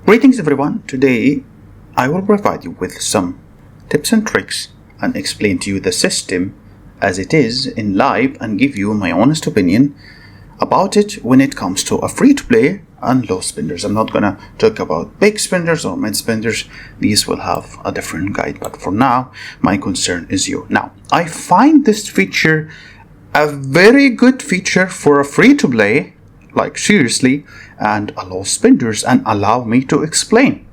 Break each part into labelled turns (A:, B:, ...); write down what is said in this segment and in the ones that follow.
A: Greetings everyone, today I will provide you with some tips and tricks and explain to you the system as it is in live and give you my honest opinion about it when it comes to a free-to-play and low spenders. I'm not gonna talk about big spenders or mid spenders. These will have a different guide, but for now my concern is you. Now, I find this feature a very good feature for a free-to-play, like seriously, and a low spenders, and allow me to explain.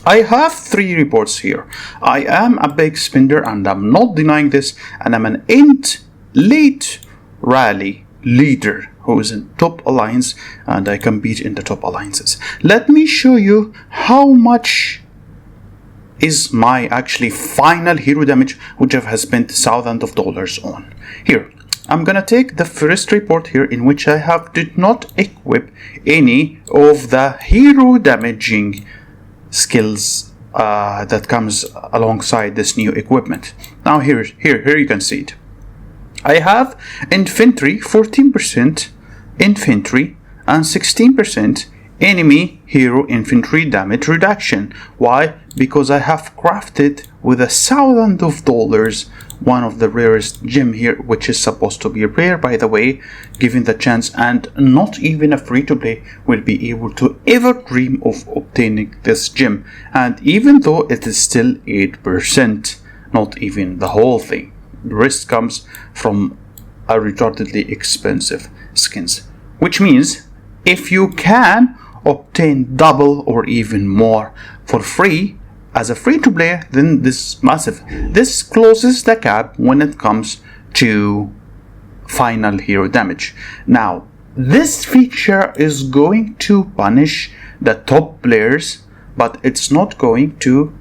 A: I have 3 reports here. I am a big spender and I'm not denying this, and I'm an late rally leader who is in top alliance, and I compete in the top alliances. Let me show you how much is my actually final hero damage, which I have spent thousands of dollars on. Here, I'm gonna take the first report here, in which I did not equip any of the hero damaging skills that comes alongside this new equipment. Now here you can see it. I have infantry, 14% infantry and 16% enemy hero infantry damage reduction. Why? Because I have crafted with thousands of dollars one of the rarest gem here, which is supposed to be rare, by the way, given the chance, and not even a free-to-play will be able to ever dream of obtaining this gem. And even though it is still 8%, not even the whole thing, the rest comes from a retardedly expensive skins, which means if you can obtain double or even more for free as a free-to-play, then this closes the gap when it comes to final hero damage. Now, this feature is going to punish the top players, but it's not going to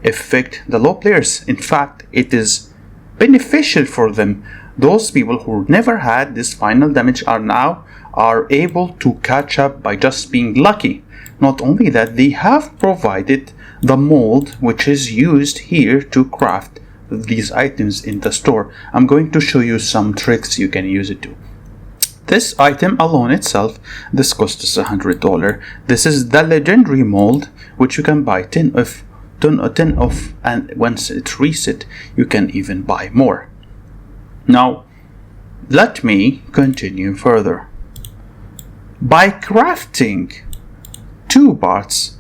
A: affect the low players. In fact, it is beneficial for them. Those people who never had this final damage are able to catch up by just being lucky. Not only that, they have provided the mold which is used here to craft these items in the store. I'm going to show you some tricks you can use it to. This item alone itself, this costs $100. This is the legendary mold, which you can buy 10 of, and once it's reset you can even buy more. Now let me continue further. By crafting 2 parts,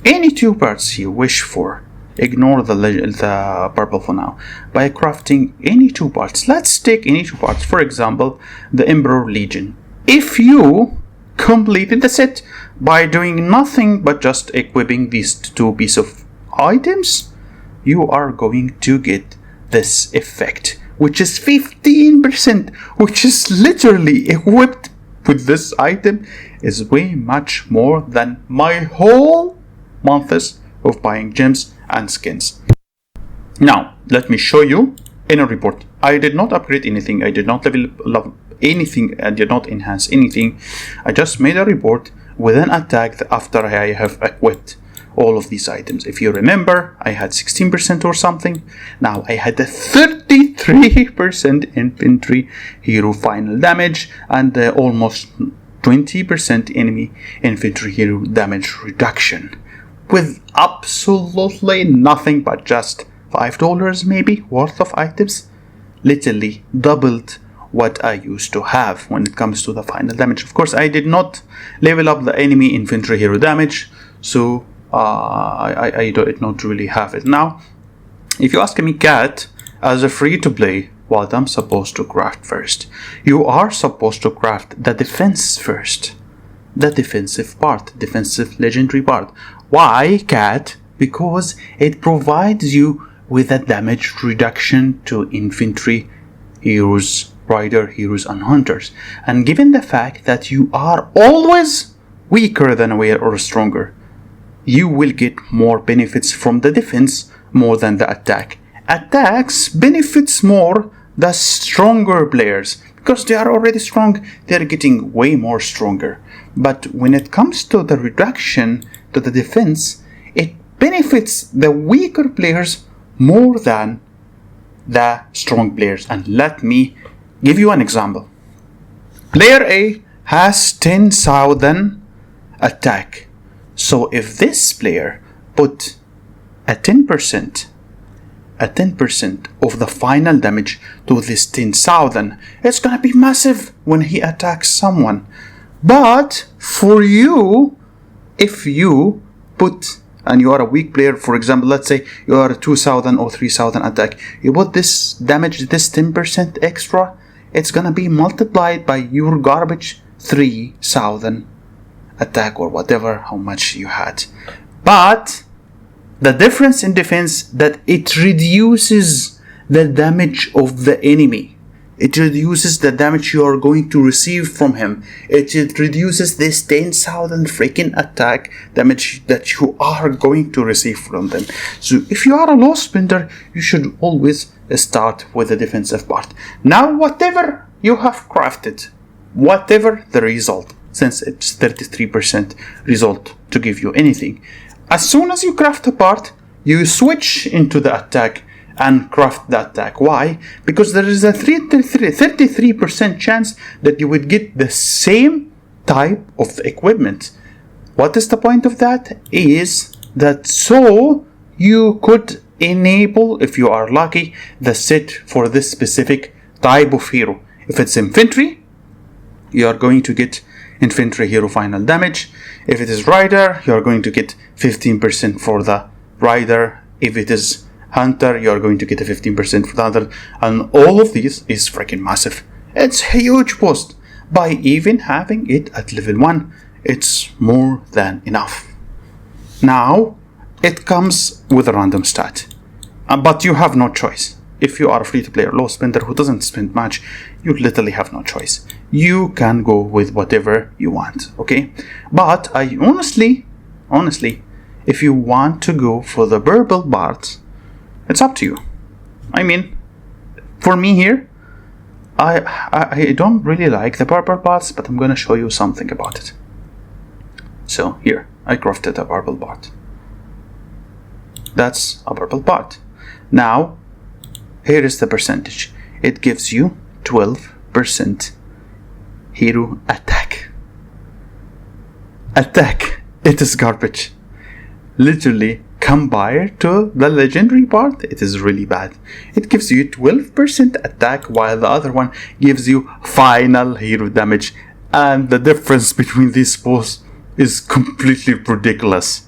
A: any 2 parts you wish for, ignore the purple for now. By crafting any 2 parts, let's take any 2 parts, for example the Emperor Legion. If you completed the set by doing nothing but just equipping these 2 pieces of items, you are going to get this effect, which is 15%, which is literally equipped with this item is way much more than my whole months of buying gems and skins. Now let me show you in a report. I did not upgrade anything, I did not level up anything, I did not enhance anything. I just made a report with an attack after I have equipped all of these items. If you remember, I had 16% or something. Now I had a 33% infantry hero final damage and almost 20% enemy infantry hero damage reduction, with absolutely nothing but just $5 maybe worth of items. Literally doubled what I used to have when it comes to the final damage. Of course, I did not level up the enemy infantry hero damage, so I did not really have it. Now, if you ask me, Cat, as a free-to-play, what I'm supposed to craft first? You are supposed to craft the defense first. The defensive part, defensive legendary part. Why, Cat? Because it provides you with a damage reduction to infantry heroes, rider heroes and hunters. And given the fact that you are always weaker than aware or stronger, you will get more benefits from the defense more than the attack. Attacks benefits more the stronger players, because they are already strong, they are getting way more stronger. But when it comes to the reduction to the defense, it benefits the weaker players more than the strong players. And let me give you an example. Player A has 10,000 attack, So if this player put a 10% of the final damage to this 10,000, it's gonna be massive when he attacks someone. But for you, if you put, and you are a weak player, for example, let's say you are a 2,000 or 3,000 attack, you put this damage, this 10% extra, it's gonna be multiplied by your garbage 3,000 attack or whatever, how much you had. But the difference in defense that it reduces the damage of the enemy. It reduces the damage you are going to receive from him. It reduces this 10,000 freaking attack damage that you are going to receive from them. So if you are a low spender, you should always start with the defensive part. Now, whatever you have crafted, whatever the result, since it's 33% result to give you anything, as soon as you craft a part, you switch into the attack and craft the attack. Why? Because there is a 33% chance that you would get the same type of equipment. What is the point of that? Is that so you could enable, if you are lucky, the set for this specific type of hero. If it's infantry, you are going to get infantry hero final damage. If it is rider, you are going to get 15% for the rider. If it is hunter, you are going to get a 15% for the hunter. And all of these is freaking massive. It's a huge boost. By even having it at level 1, it's more than enough. Now, it comes with a random stat. But you have no choice. If you are a free-to-play or low spender who doesn't spend much, you literally have no choice. You can go with whatever you want, okay? But I honestly, if you want to go for the purple parts, it's up to you. I mean, for me here, I don't really like the purple parts, but I'm gonna show you something about it. So here, I crafted a purple part. That's a purple part. Now, here is the percentage. It gives you 12% hero attack. It is garbage. Literally, compared to the legendary part, it is really bad. It gives you 12% attack while the other one gives you final hero damage. And the difference between these both is completely ridiculous.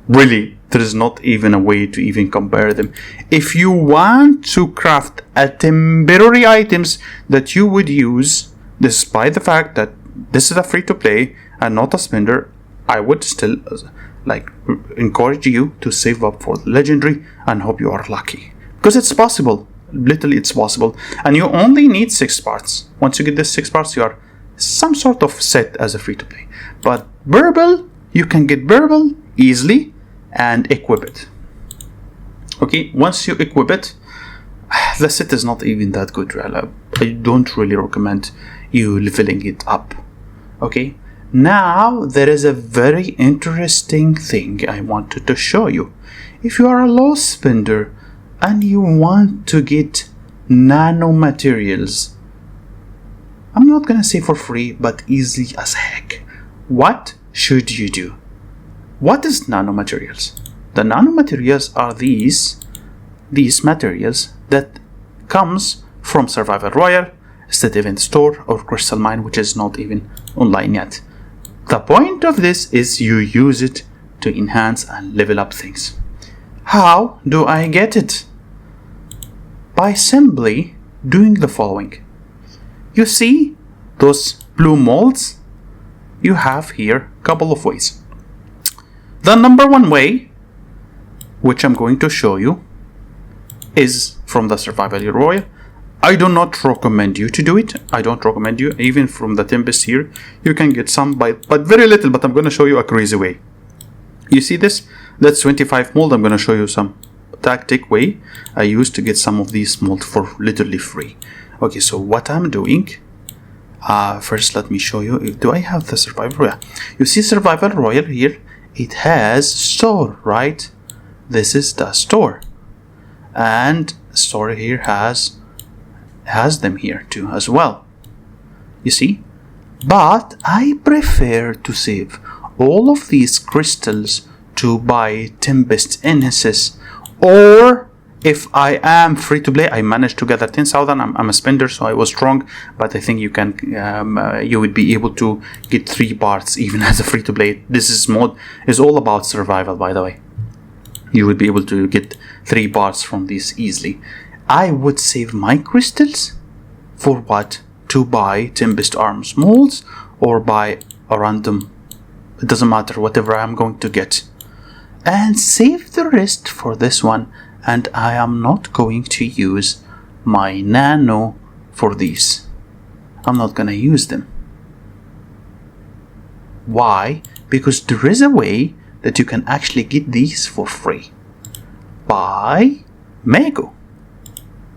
A: Really, there is not even a way to even compare them. If you want to craft a temporary items that you would use, despite the fact that this is a free-to-play and not a spender, I would still encourage you to save up for the legendary and hope you are lucky. Because it's possible. Literally, it's possible. And you only need 6 parts. Once you get this 6 parts, you are some sort of set as a free-to-play. But Burble, you can get Burble easily and equip it. Okay, once you equip it, the set is not even that good. I don't really recommend you leveling it up. Okay, now there is a very interesting thing I wanted to show you. If you are a low spender and you want to get nano materials, I'm not gonna say for free, but easy as heck, what should you do? What is nanomaterials? The nanomaterials are these materials that comes from Survival Royale, State Event Store, or Crystal Mine, which is not even online yet. The point of this is you use it to enhance and level up things. How do I get it? By simply doing the following. You see those blue molds? You have here a couple of ways. The number one way, which I'm going to show you, is from the Survival Royale. I do not recommend you to do it. I don't recommend you, even from the Tempest here. You can get some, but very little, but I'm going to show you a crazy way. You see this? That's 25 mold. I'm going to show you some tactic way I used to get some of these mold for literally free. Okay, so what I'm doing, first let me show you. Do I have the Survival Royale? You see Survival Royale here? It has store, right? This is the store, and store here has them here too as well. You see, but I prefer to save all of these crystals to buy Tempest NSS, or if I am free to play, I managed to gather 10,000. I'm a spender, so I was strong, but I think you can you would be able to get 3 parts even as a free to play. This mod is all about survival, by the way. You would be able to get 3 parts from this easily. I would save my crystals for what? To buy Tempest arms molds or buy a random, it doesn't matter, whatever I'm going to get, and save the rest for this one. And I am not going to use my nano for these. I'm not gonna use them. Why? Because there is a way that you can actually get these for free. Buy Mego.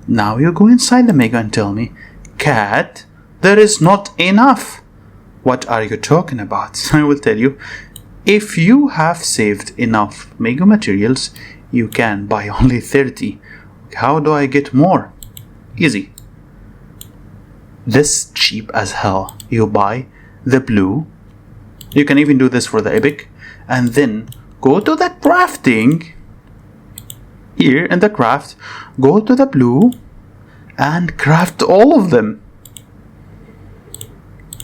A: Now you go inside the Mego and tell me, Cat, there is not enough. What are you talking about? I will tell you. If you have saved enough Mego materials, you can buy only 30. How do I get more? Easy. This cheap as hell. You buy the blue. You can even do this for the epic. And then go to the crafting. Here in the craft, go to the blue and craft all of them.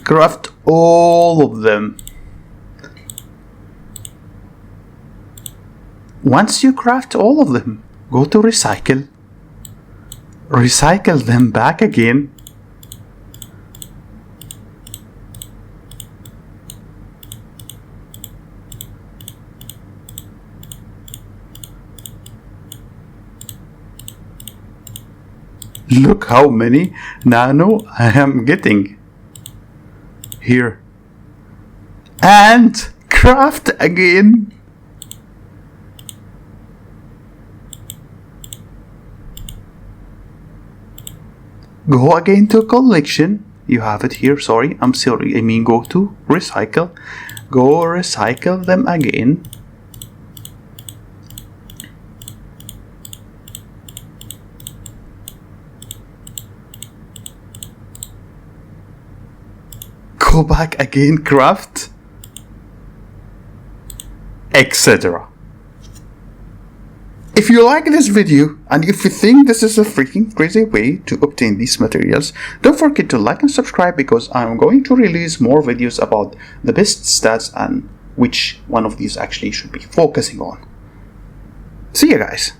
A: Craft all of them. Once you craft all of them, go to recycle. Recycle them back again. Look how many nano I am getting here. And craft again. Go again to collection. You have it here. Sorry, I'm sorry. I mean, go to recycle. Go recycle them again. Go back again, craft, etc. If you like this video and if you think this is a freaking crazy way to obtain these materials, don't forget to like and subscribe, because I'm going to release more videos about the best stats and which one of these actually should be focusing on. See you guys.